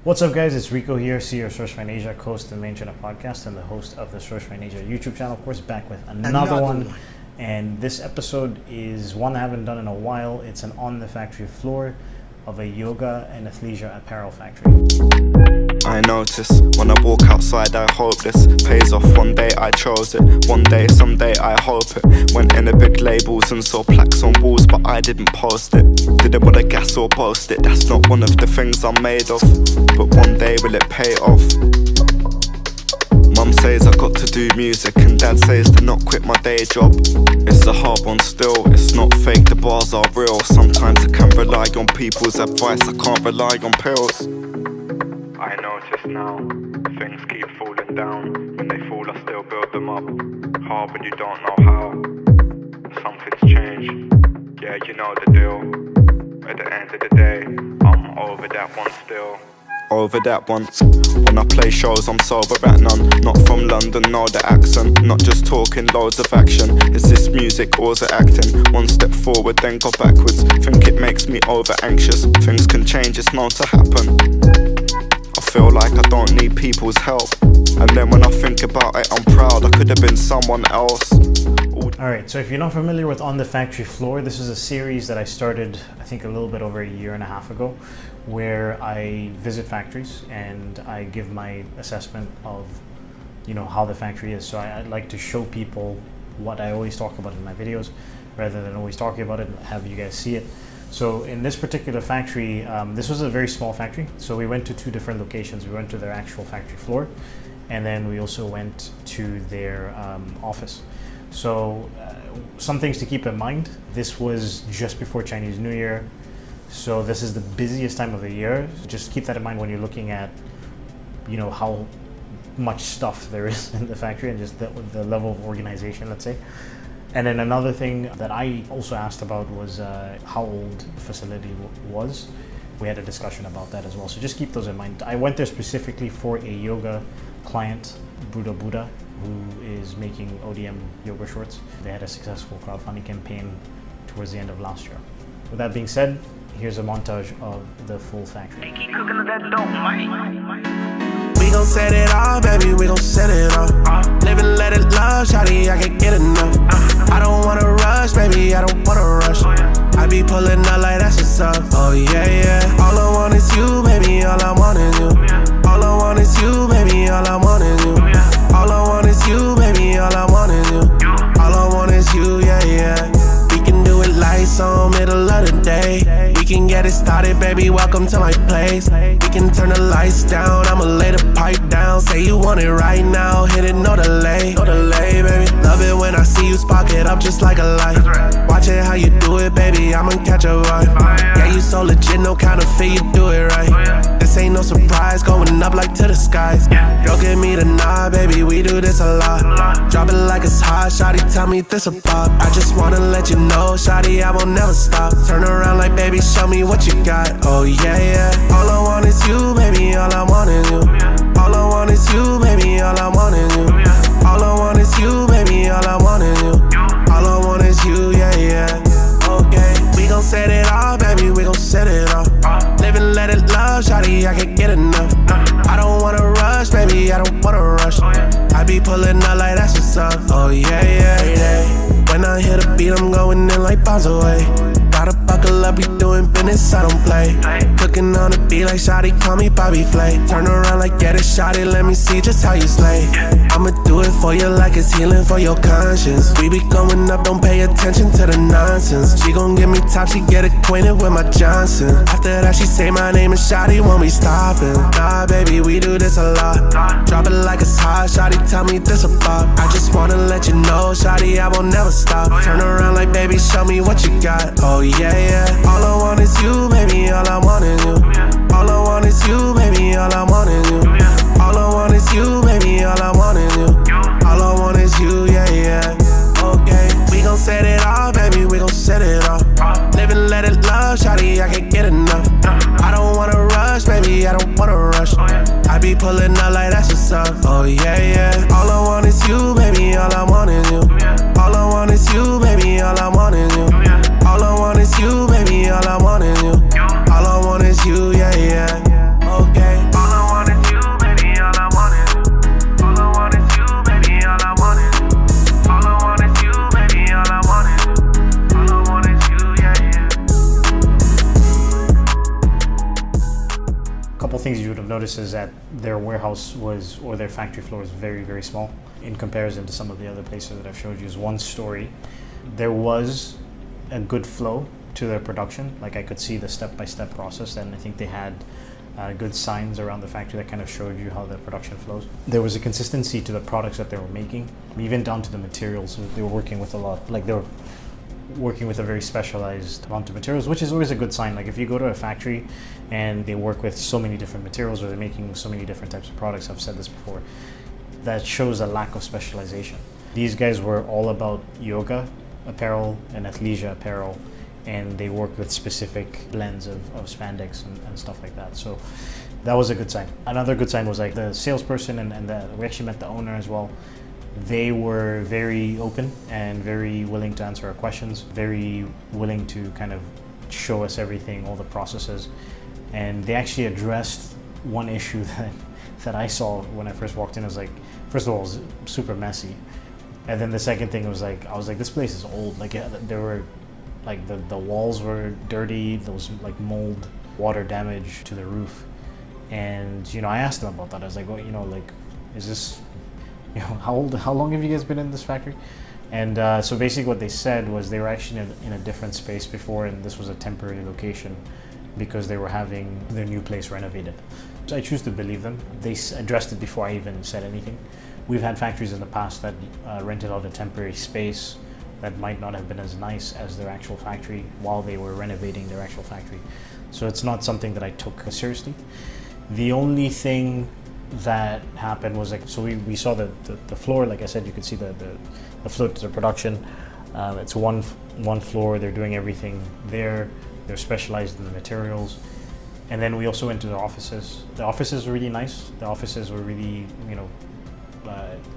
What's up, guys? It's Rico here, CEO of Source Asia, host of the Main Channel podcast, and the host of the Source Asia YouTube channel. Of course, back with another one. And this episode is one I haven't done in a while. It's an on the factory floor of a yoga and athleisure apparel factory. I notice when I walk outside, I hope this pays off. One day I chose it, one day, someday I hope it. Went in the big labels and saw plaques on walls, but I didn't post it. Didn't want to gas or boast it, that's not one of the things I'm made of. But one day will it pay off? Mum says I got to do music, and Dad says to not quit my day job. It's a hard one still, it's not fake, the bars are real. Sometimes I can rely on people's advice, I can't rely on pills. I notice now, things keep falling down. When they fall I still build them up. Hard when you don't know how. Something's changed, yeah, you know the deal. At the end of the day, I'm over that one still. Over that one. When I play shows I'm sober at none. Not from London, no the accent. Not just talking, loads of action. Is this music or is it acting? One step forward then go backwards. Think it makes me over anxious. Things can change, it's known to happen. I feel like I don't need people's help. And then when I think about it, I'm proud I could have been someone else. Alright, so if you're not familiar with On the Factory Floor, this is a series that I started, I think, a little bit over a year and a half ago, where I visit factories and I give my assessment of, how the factory is. So I'd like to show people what I always talk about in my videos, rather than always talking about it and have you guys see it. So in this particular factory, this was a very small factory. So we went to two different locations. We went to their actual factory floor, and then we also went to their office. So some things to keep in mind. This was just before Chinese New Year. So this is the busiest time of the year. Just keep that in mind when you're looking at, how much stuff there is in the factory and just the level of organization, let's say. And then another thing that I also asked about was how old the facility was. We had a discussion about that as well. So just keep those in mind. I went there specifically for a yoga client, Budha, who is making ODM yoga shorts. They had a successful crowdfunding campaign towards the end of last year. With that being said, here's a montage of the full factory. We gon' set it off, baby, we gon' set it off. Live and let it love, shawty, I can't get enough. I don't wanna rush, baby, I don't wanna rush. I be pulling up like that's what's up. Oh yeah, yeah. All I want is you, baby, all I want is you. All I want is you, baby, all I want is you. All I want is you, baby, all I want is you. All I want is you, yeah, yeah. We can do it lights on, middle of the day. We can get it started, baby, welcome to my place. We can turn the lights down, I'ma lay the pipe down. Say you want it right now, hit it, no delay, baby. Love it when I see you spark it up just like a light. Watch it how you do it, baby, I'ma catch a vibe. Yeah, you so legit, no counterfeit, you do it right. This ain't no surprise, going up like to the skies. Girl, give me the nod, baby, we do this a lot. Drop it like it's hot, shawty, tell me this a pop. I just wanna let you know, shawty, I won't never stop. Turn around like, baby, show me what you got. Oh yeah, yeah. All I want is you, baby, all I want is you. All I want is you, baby, all I want is you. All I want is you, baby, all I want is you. All I want is you, yeah, yeah. Okay, we gon' set it off, baby, we gon' set it off. Live and let it love, shawty, I can't get enough. I don't wanna rush, baby, I don't wanna rush. I be pulling up like that's what's up. Oh yeah, yeah. When I hit a beat, I'm going in like bounce away. Gotta buckle up, we doing business, I don't play. Cooking on the beat like shawty, call me Bobby Flay. Turn around like get it, shawty, let me see just how you slay. I'ma do it for you like it's healing for your conscience. We be going up, don't pay attention to the nonsense. She gon' give me top, she get acquainted with my Johnson. After that she say my name is shawty, won't be stopping. Nah, baby, we do this a lot. Drop it like it's hot, shawty, tell me this a pop. I just wanna let you know, shawty, I won't never stop. Turn around like, baby, show me what you got. Oh yeah, yeah. All I want is you, baby, all I want is you. All I want is you, baby, all I want is you. All I want is you, baby, all I want is you. All I want is you, yeah, yeah. Okay, we gon' set it off, baby, we gon' set it off. Live and let it love, shawty, I can't get enough. I don't wanna rush, baby, I don't wanna rush. I be pulling up like that's what's up. Oh yeah, yeah. All I want is you, baby, all I want is you. All I want is you, baby, all I want is you. All I want is you, baby, all I want is you. All I want is you, yeah, yeah. Okay. things you would have noticed is that their warehouse was, or their factory floor was very, very small in comparison to some of the other places that I've showed you. Is one story. There was a good flow to their production. Like I could see the step-by-step process, and I think they had good signs around the factory that kind of showed you how the production flows. There was a consistency to the products that they were making, even down to the materials. They were working with a lot, like they were working with a very specialized amount of materials, which is always a good sign. Like if you go to a factory and they work with so many different materials, or they're making so many different types of products, I've said this before, that shows a lack of specialization. These guys were all about yoga apparel and athleisure apparel, and they work with specific blends of spandex and stuff like that. So that was a good sign. Another good sign was like the salesperson we actually met the owner as well. They were very open and very willing to answer our questions, very willing to kind of show us everything, all the processes. And they actually addressed one issue that I saw when I first walked in. It was like, first of all, it was super messy. And then the second thing was like, I was like, this place is old. Like there were, like the walls were dirty. There was like mold, water damage to the roof. And, I asked them about that. I was like, well, like, is this, how long have you guys been in this factory? And so basically what they said was they were actually in a different space before, and this was a temporary location because they were having their new place renovated. So I choose to believe them. They addressed it before I even said anything. We've had factories in the past that rented out a temporary space that might not have been as nice as their actual factory while they were renovating their actual factory. So it's not something that I took seriously. The only thing that happened was like, so we saw the floor. Like I said, you could see the flow to the production. It's one floor. They're doing everything there. They're specialized in the materials. And then we also went to the offices. The offices were really nice. The offices were really,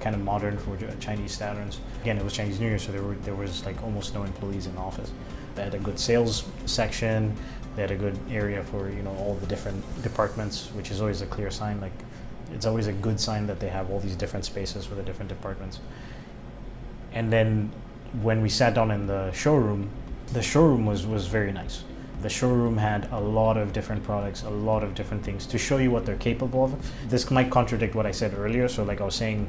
kind of modern for Chinese standards. Again, it was Chinese New Year, so there was like almost no employees in the office. They had a good sales section. They had a good area for all the different departments, which is always a clear sign. Like it's always a good sign that they have all these different spaces for the different departments. And then when we sat down in the showroom was very nice. The showroom had a lot of different products, a lot of different things to show you what they're capable of. This might contradict what I said earlier. So like I was saying,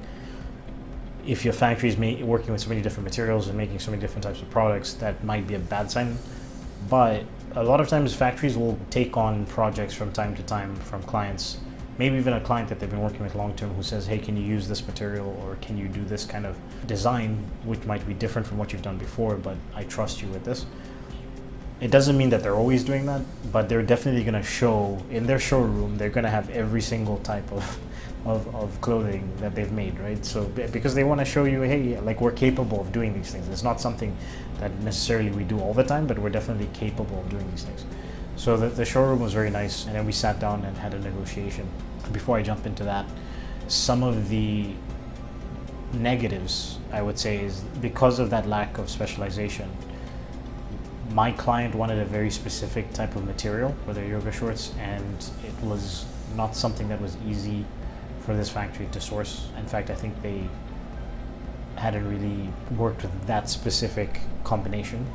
if your factory is working with so many different materials and making so many different types of products, that might be a bad sign. But a lot of times factories will take on projects from time to time from clients, maybe even a client that they've been working with long term who says, hey, can you use this material, or can you do this kind of design, which might be different from what you've done before, but I trust you with this. It doesn't mean that they're always doing that, but they're definitely going to show in their showroom. They're going to have every single type of clothing that they've made, right? So because they want to show you, hey, like we're capable of doing these things. It's not something that necessarily we do all the time, but we're definitely capable of doing these things. So the showroom was very nice, and then we sat down and had a negotiation. Before I jump into that, some of the negatives, I would say, is because of that lack of specialization. My client wanted a very specific type of material for their yoga shorts, and it was not something that was easy for this factory to source. In fact, I think they hadn't really worked with that specific combination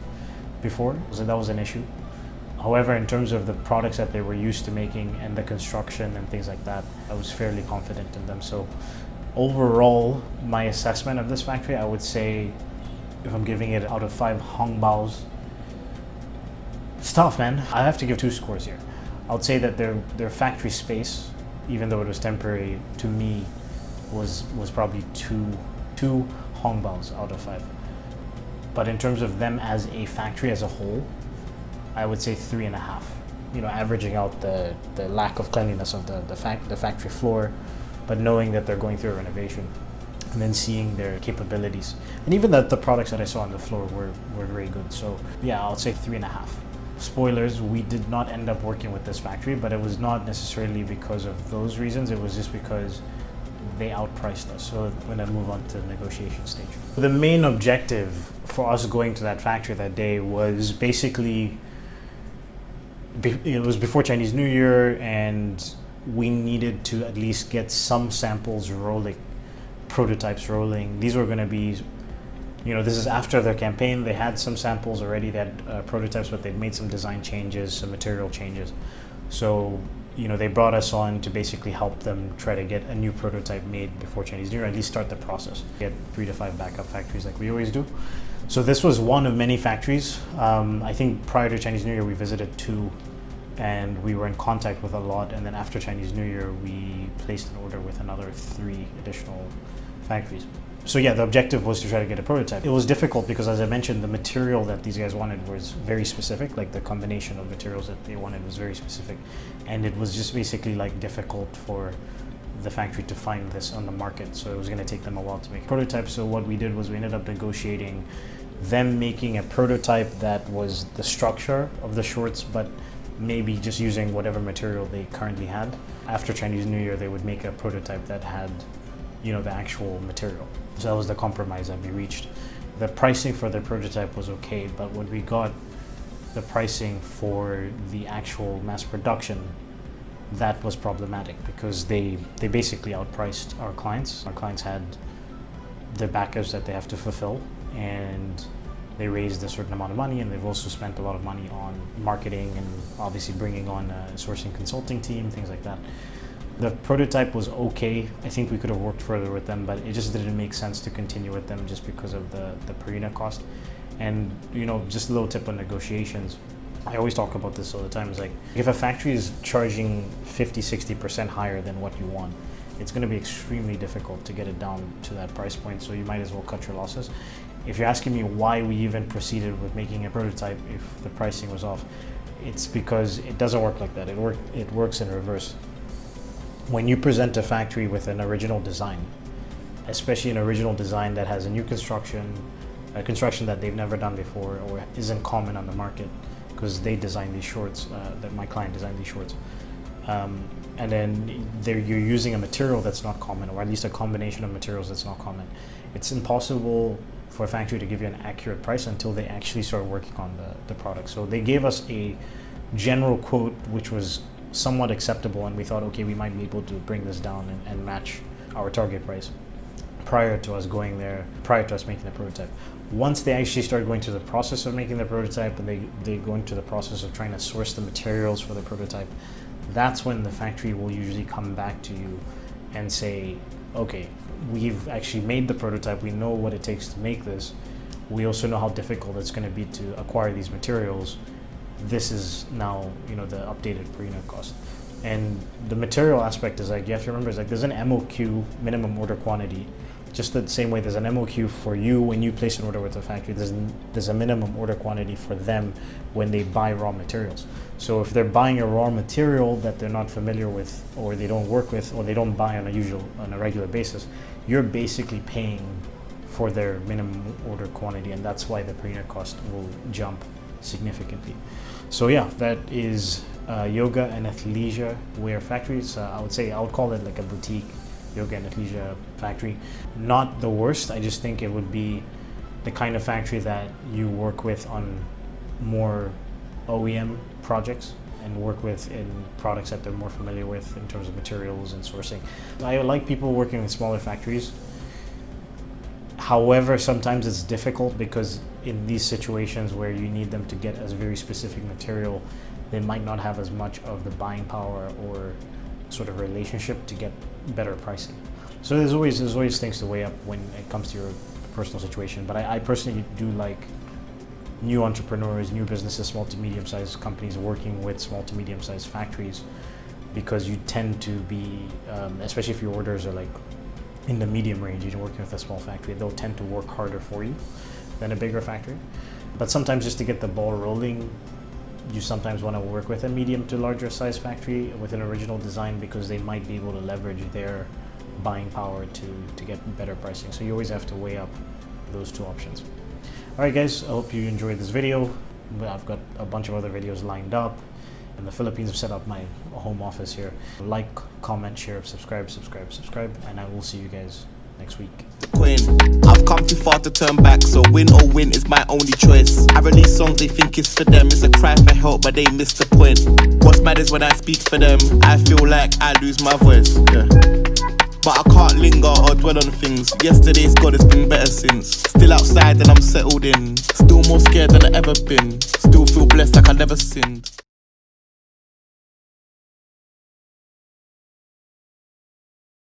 before, so that was an issue. However, in terms of the products that they were used to making and the construction and things like that, I was fairly confident in them. So overall, my assessment of this factory, I would say, if I'm giving it out of 5 Hongbaos, it's tough, man. I have to give 2 scores here. I would say that their factory space, even though it was temporary, to me was probably two Hongbaos out of 5. But in terms of them as a factory as a whole, I would say 3.5. Averaging out the lack of cleanliness of the factory floor, but knowing that they're going through a renovation, and then seeing their capabilities, and even the products that I saw on the floor were very good. So yeah, I'll say 3.5. Spoilers, we did not end up working with this factory, but it was not necessarily because of those reasons. It was just because they outpriced us. So we're going to move on to the negotiation stage. The main objective for us going to that factory that day was basically, it was before Chinese New Year, and we needed to at least get some samples rolling, prototypes rolling. These were going to be, this is after their campaign. They had some samples already, they had prototypes, but they'd made some design changes, some material changes. So, they brought us on to basically help them try to get a new prototype made before Chinese New Year, at least start the process. Get 3 to 5 backup factories like we always do. So this was one of many factories. I think prior to Chinese New Year, we visited 2 and we were in contact with a lot. And then after Chinese New Year, we placed an order with another 3 additional factories. So yeah, the objective was to try to get a prototype. It was difficult because, as I mentioned, the material that these guys wanted was very specific. Like the combination of materials that they wanted was very specific. And it was just basically like difficult for the factory to find this on the market. So it was going to take them a while to make a prototype. So what we did was we ended up negotiating them making a prototype that was the structure of the shorts, but maybe just using whatever material they currently had. After Chinese New Year, they would make a prototype that had, the actual material. So that was the compromise that we reached. The pricing for the prototype was okay, but when we got the pricing for the actual mass production, that was problematic because they basically outpriced our clients. Our clients had their backers that they have to fulfill, and they raised a certain amount of money, and they've also spent a lot of money on marketing and obviously bringing on a sourcing consulting team, things like that. The prototype was okay. I think we could have worked further with them, but it just didn't make sense to continue with them just because of the per unit cost. And just a little tip on negotiations. I always talk about this all the time. It's like, if a factory is charging 50-60% higher than what you want, it's going to be extremely difficult to get it down to that price point. So you might as well cut your losses. If you're asking me why we even proceeded with making a prototype if the pricing was off, it's because it doesn't work like that. It works in reverse. When you present a factory with an original design, especially an original design that has a new construction, a construction that they've never done before or isn't common on the market, because they designed these shorts, that my client designed these shorts, and then you're using a material that's not common, or at least a combination of materials that's not common. It's impossible for a factory to give you an accurate price until they actually start working on the product. So they gave us a general quote which was somewhat acceptable, and we thought, okay, we might be able to bring this down and match our target price prior to us making the prototype. Once they actually start going through the process of making the prototype, and they go into the process of trying to source the materials for the prototype, that's when the factory will usually come back to you and say, okay, we've actually made the prototype, we know what it takes to make this, we also know how difficult it's going to be to acquire these materials. This is now, the updated per unit cost. And the material aspect is like, you have to remember, there's an MOQ, minimum order quantity, just the same way there's an MOQ for you when you place an order with a factory. There's a minimum order quantity for them when they buy raw materials. So if they're buying a raw material that they're not familiar with, or they don't work with, or they don't buy on a regular basis, you're basically paying for their minimum order quantity, and that's why the per unit cost will jump significantly. So yeah, that is Yoga and Athleisure wear factories. I would call it like a boutique Yoga and Athleisure factory. Not the worst. I just think it would be the kind of factory that you work with on more OEM projects and work with in products that they're more familiar with in terms of materials and sourcing. I like people working with smaller factories. However, sometimes it's difficult because in these situations where you need them to get a very specific material, they might not have as much of the buying power or sort of relationship to get better pricing. So there's always things to weigh up when it comes to your personal situation. But I personally do like new entrepreneurs, new businesses, small to medium-sized companies working with small to medium-sized factories, because you tend to be, especially if your orders are like in the medium range, you're working with a small factory, they'll tend to work harder for you than a bigger factory. But sometimes just to get the ball rolling, you sometimes want to work with a medium to larger size factory with an original design, because they might be able to leverage their buying power to get better pricing. So you always have to weigh up those two options. All right, guys, I hope you enjoyed this video. I've got a bunch of other videos lined up. In the Philippines, I've set up my home office here. Like, comment, share, subscribe, and I will see you guys next week. I've come too far to turn back, so win or win is my only choice. I release songs they think is for them, it's a cry for help but they miss the point. What's mad is when I speak for them, I feel like I lose my voice, yeah. But I can't linger or dwell on things. Yesterday's God, it's been better since. Still outside and I'm settled in. Still more scared than I ever been. Still feel blessed like I never sinned.